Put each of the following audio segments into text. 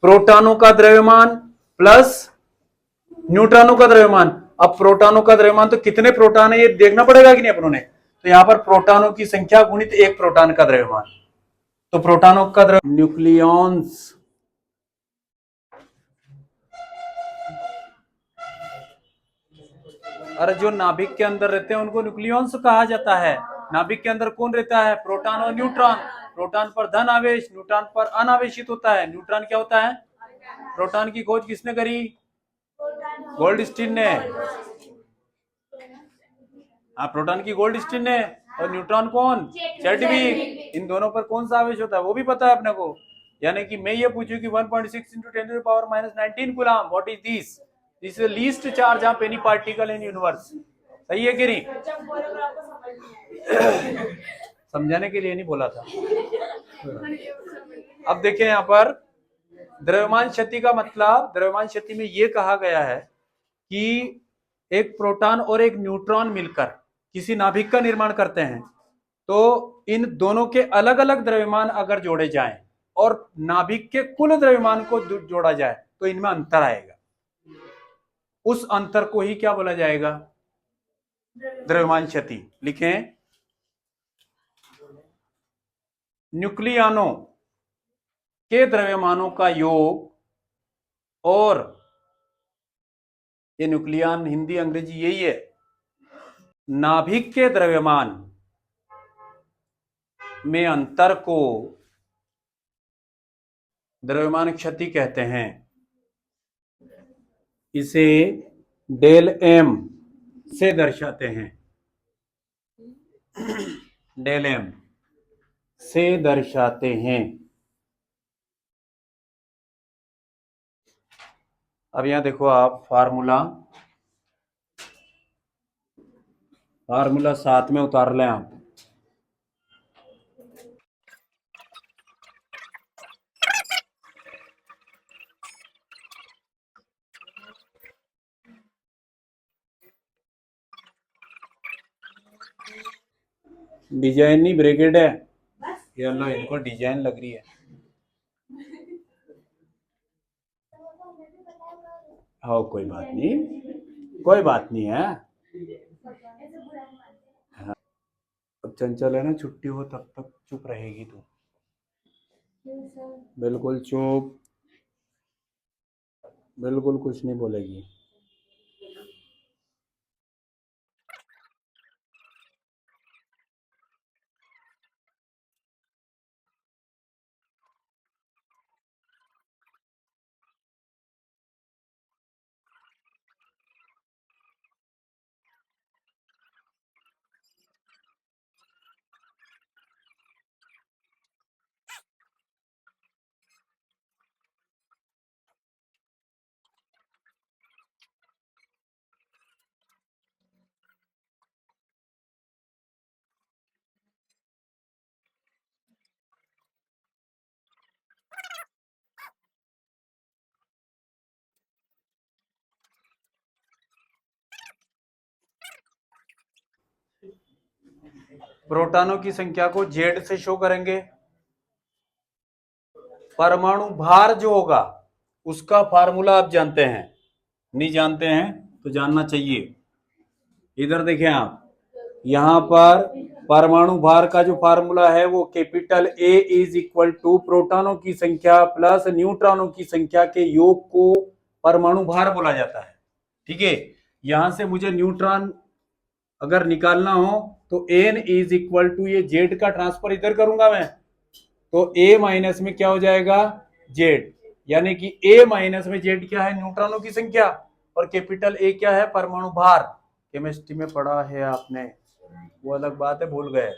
प्रोटॉनों का द्रव्यमान प्लस न्यूट्रॉनों का द्रव्यमान। अब प्रोटॉनों का द्रव्यमान तो कितने प्रोटॉन है ये देखना पड़ेगा कि नहीं अपनों ने। तो यहां पर प्रोटॉनों की संख्या गुणित एक प्रोटॉन का द्रव्यमान। तो प्रोटॉनों का द्रव्य न्यूक्लियॉन्स, अरे जो नाभिक के अंदर रहते हैं उनको न्यूक्लियॉन्स कहा जाता है। नाभिक के अंदर कौन रहता है? प्रोटॉन और न्यूट्रॉन। प्रोटॉन पर धन आवेश, न्यूट्रॉन पर अनावेशित होता है। न्यूट्रॉन क्या होता है? प्रोटॉन की खोज किसने करी? गोल्डस्टीन ने। हाँ, प्रोटॉन की गोल्डस्टीन ने। और न्यूट्रॉन कौन? चैडविक। इन दोनों पर कौन सा आवेश होता है वो भी पता है अपने को। यानी कि मैं ये पूछूं कि 1.6 into 10 to the power minus 19 coulomb, what is this? This is least charge of any particle in universe. सही है कि नहीं? समझाने के लिए नहीं बोला था। अब देखें यहां पर द्रव्यमान क्षति का मतलब, द्रव्यमान क्षति में यह कहा गया है कि एक प्रोटॉन और एक न्यूट्रॉन मिलकर किसी नाभिक का निर्माण करते हैं। तो इन दोनों के अलग अलग द्रव्यमान अगर जोड़े जाएं और नाभिक के कुल द्रव्यमान को जोड़ा जाए तो इनमें अंतर आएगा। उस अंतर को ही क्या बोला जाएगा? द्रव्यमान क्षति। लिखें, न्यूक्लियॉनों के द्रव्यमानों का योग और ये न्यूक्लियॉन हिंदी अंग्रेजी यही है, नाभिक के द्रव्यमान में अंतर को द्रव्यमान क्षति कहते हैं। इसे डेल एम से दर्शाते हैं। डेल एम से दर्शाते हैं। अब यहां देखो आप फार्मूला साथ में उतार लें आप। डिजाइन नहीं, ब्रैकेट है। ये लो, इनको डिजाइन लग रही है। हाँ, कोई बात नहीं, कोई बात नहीं है। हाँ। अब चंचल है ना, छुट्टी हो तब तक चुप रहेगी तू। बिल्कुल चुप, बिल्कुल कुछ नहीं बोलेगी। प्रोटॉनों की संख्या को जेड से शो करेंगे। परमाणु भार जो होगा उसका फार्मूला आप जानते हैं? नहीं जानते हैं तो जानना चाहिए। इधर देखें आप, यहां पर परमाणु भार का जो फार्मूला है वो capital A is equal to प्रोटॉनों की संख्या प्लस न्यूट्रॉनों की संख्या के योग को परमाणु भार बोला जाता है। ठीक है, यहां से मुझे न्यूट्रॉन अगर निकालना हो तो एन इज इक्वल टू, ये जेड का ट्रांसफर इधर करूंगा मैं, तो ए माइनस में क्या हो जाएगा? जेड। यानी कि ए माइनस में जेड क्या है? न्यूट्रॉनों की संख्या। और कैपिटल ए क्या है? परमाणु भार। केमिस्ट्री में पढ़ा है आपने, वो अलग बात है, भूल गए।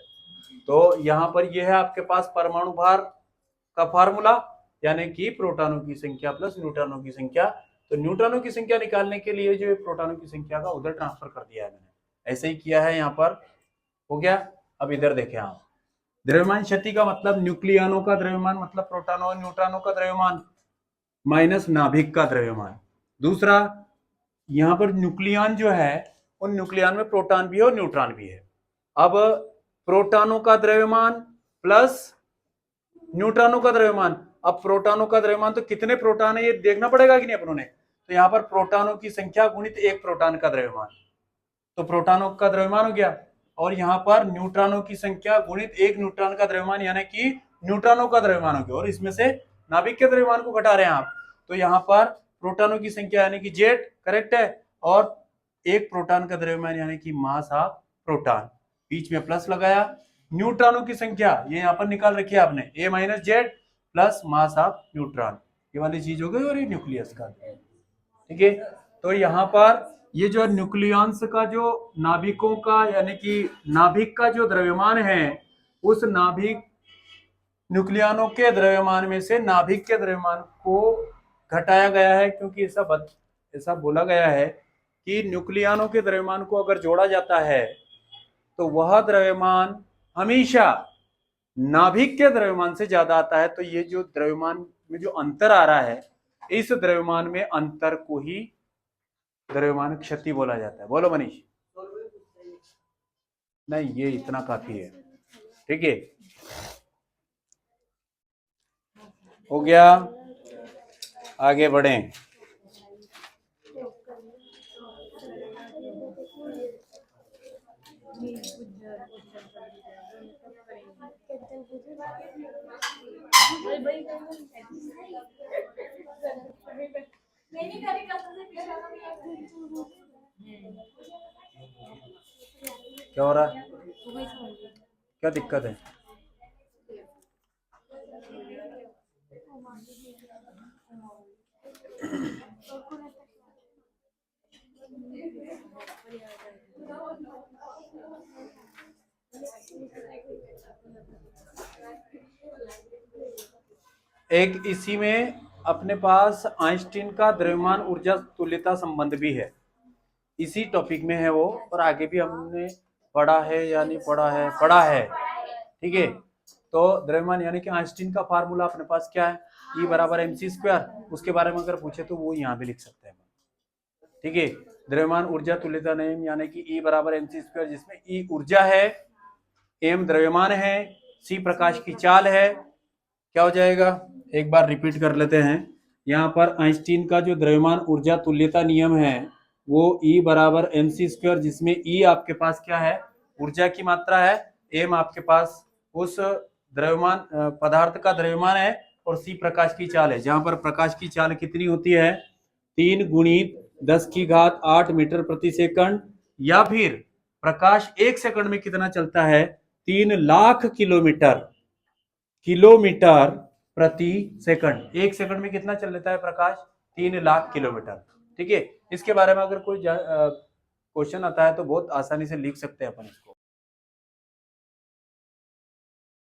तो यहां पर यह है आपके पास परमाणु भार का फार्मूला, यानी कि प्रोटॉनों की संख्या प्लस न्यूट्रॉनों की संख्या। तो न्यूट्रॉनों की संख्या निकालने के लिए जो प्रोटॉनों की संख्या का उधर ट्रांसफर कर दिया है मैंने, ऐसे ही किया है। यहाँ पर हो गया। अब इधर देखें आप, द्रव्यमान क्षति का मतलब न्यूक्लियॉनों का द्रव्यमान मतलब प्रोटॉनों और न्यूट्रॉनों का द्रव्यमान माइनस नाभिक का द्रव्यमान। दूसरा, यहां पर न्यूक्लियॉन जो है उन न्यूक्लियॉन में प्रोटॉन भी है और न्यूट्रॉन भी है। अब प्रोटॉनों का द्रव्यमान प्लस न्यूट्रॉनों का द्रव्यमान, अब प्रोटॉनों का द्रव्यमान, तो कितने प्रोटॉन है ये देखना पड़ेगा कि नहीं अपनों ने। तो यहाँ पर प्रोटॉनों की संख्या गुणित एक प्रोटॉन का द्रव्यमान, तो प्रोटॉनों का द्रव्यमान हो गया। और यहाँ पर न्यूट्रॉनों की संख्या गुणित एक न्यूट्रॉन का द्रव्यमान, यानी कि न्यूट्रॉनों का द्रव्यमान हो गया। और इसमें से नाभिक के द्रव्यमान को घटा रहे हैं आप, तो यहाँ पर प्रोटॉनों की संख्या यानी कि जेड करेक्ट है, और एक प्रोटॉन का द्रव्यमान यानी कि मास ऑफ प्रोटॉन, बीच में प्लस लगाया। न्यूट्रॉनों की संख्या ये यहाँ पर निकाल रखी है आपने, A minus Z plus mass of neutron, ये वाली चीज हो गई। और ये न्यूक्लियस का, ठीक है। तो यहाँ पर ये जो न्यूक्लियंस का जो नाभिकों का यानी कि नाभिक का जो द्रव्यमान है, उस नाभिक न्यूक्लियनों के द्रव्यमान में से नाभिक के द्रव्यमान को घटाया गया है, क्योंकि ऐसा बोला गया है कि न्यूक्लियनों के द्रव्यमान को अगर जोड़ा जाता है तो वह द्रव्यमान हमेशा नाभिक के द्रव्यमान से ज्यादा आता है। तो ये जो द्रव्यमान में जो अंतर आ रहा है, इस द्रव्यमान में अंतर को ही द्रव्यमान क्षति बोला जाता है। बोलो मनीष। नहीं, ये इतना काफी है, ठीक है, हो गया। आगे बढ़ें। क्या हो रहा है, क्या दिक्कत है? एक इसी में अपने पास आइंस्टीन का द्रव्यमान ऊर्जा तुल्यता संबंध भी है, इसी टॉपिक में है वो, और आगे भी हमने पढ़ा है या नहीं पढ़ा है, पढ़ा है, ठीक है। तो द्रव्यमान यानी कि आइंस्टीन का फार्मूला अपने पास क्या है, E बराबर mc², उसके बारे में अगर पूछे तो वो यहाँ भी लिख सकते हैं, ठीक है। द्रव्यमान ऊर्जा तुल्यता नियम यानी कि E बराबर mc², जिसमें E ऊर्जा है, m द्रव्यमान है, c प्रकाश की चाल है, क्या हो जाएगा, एक बार रिपीट कर लेते हैं। यहाँ पर आइंस्टीन का जो द्रव्यमान ऊर्जा तुल्यता नियम है वो E बराबर mc², जिसमें E आपके पास क्या है, ऊर्जा की मात्रा है, m आपके पास उस द्रव्यमान पदार्थ का द्रव्यमान है, और c प्रकाश की चाल है, जहां पर प्रकाश की चाल कितनी होती है, 3 गुणित 10⁸ मीटर प्रति सेकंड, या फिर प्रकाश 1 सेकंड में कितना चलता है, 3 लाख किलोमीटर प्रति सेकंड। 1 सेकंड में कितना चल लेता है प्रकाश, 3 लाख किलोमीटर, ठीक है। इसके बारे में अगर कोई क्वेश्चन आता है तो बहुत आसानी से लिख सकते हैं अपन इसको।